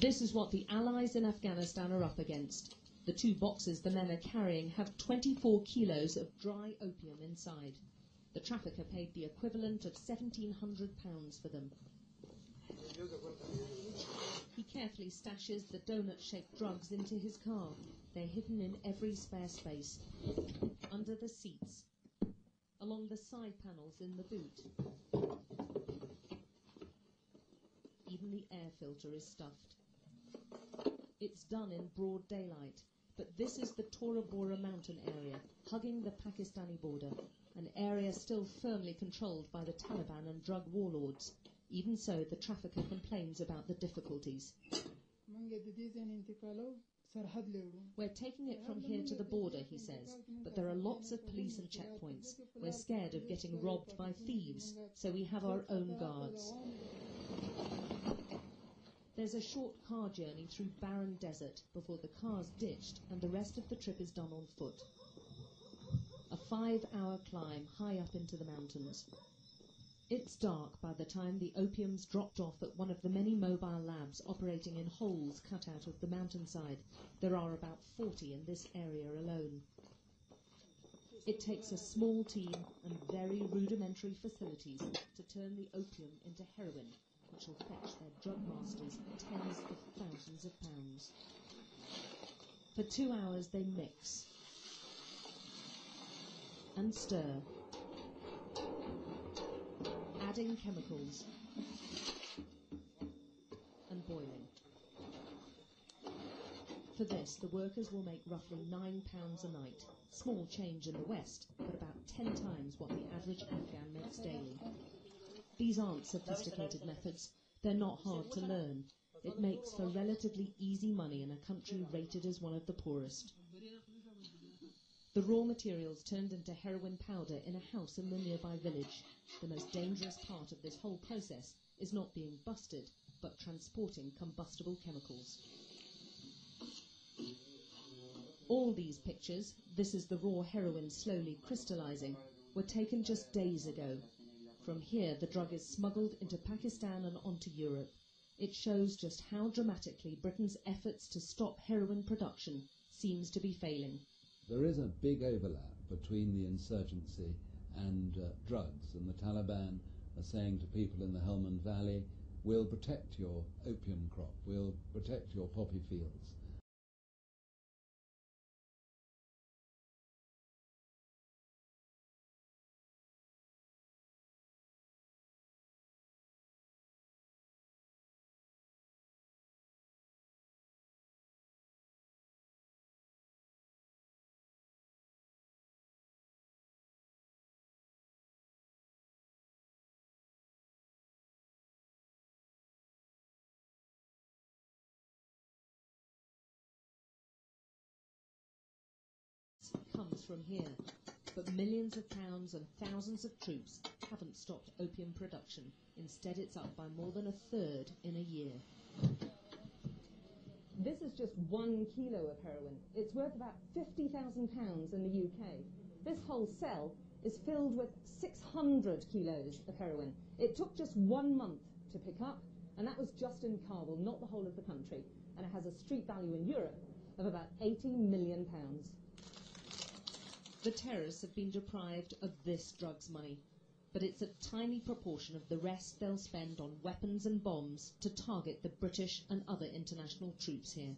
This is what the Allies in Afghanistan are up against. The 2 boxes the men are carrying have 24 kilos of dry opium inside. The trafficker paid the equivalent of £1,700 for them. He carefully stashes the donut-shaped drugs into his car. They're hidden in every spare space, under the seats, along the side panels in the boot. Even the air filter is stuffed. It's done in broad daylight, but this is the Tora Bora mountain area, hugging the Pakistani border, an area still firmly controlled by the Taliban and drug warlords. Even so, the trafficker complains about the difficulties. We're taking it from here to the border, he says, but there are lots of police and checkpoints. We're scared of getting robbed by thieves, so we have our own guards. There's a short car journey through barren desert before the car's ditched and the rest of the trip is done on foot. A 5-hour climb high up into the mountains. It's dark by the time the opium's dropped off at one of the many mobile labs operating in holes cut out of the mountainside. There are about 40 in this area alone. It takes a small team and very rudimentary facilities to turn the opium into heroin, which will fetch their drug masters tens of thousands of pounds. For 2 hours they mix and stir, adding chemicals and boiling. For this, the workers will make roughly £9 a night. Small change in the West, but about 10 times what the average Afghan makes daily. These aren't sophisticated methods. They're not hard to learn. It makes for relatively easy money in a country rated as one of the poorest. The raw materials turned into heroin powder in a house in the nearby village. The most dangerous part of this whole process is not being busted, but transporting combustible chemicals. All these pictures, this is the raw heroin slowly crystallizing, were taken just days ago. From here, the drug is smuggled into Pakistan and onto Europe. It shows just how dramatically Britain's efforts to stop heroin production seems to be failing. There is a big overlap between the insurgency and drugs, and the Taliban are saying to people in the Helmand Valley, we'll protect your opium crop, we'll protect your poppy fields. Comes from here, but millions of pounds and thousands of troops haven't stopped opium production. Instead, it's up by more than a third in a year. This is just 1 kilo of heroin. It's worth about £50,000 in the UK. This whole cell is filled with 600 kilos of heroin. It took just 1 month to pick up, and that was just in Kabul, not the whole of the country. And it has a street value in Europe of about £80 million. The terrorists have been deprived of this drugs money, but it's a tiny proportion of the rest they'll spend on weapons and bombs to target the British and other international troops here.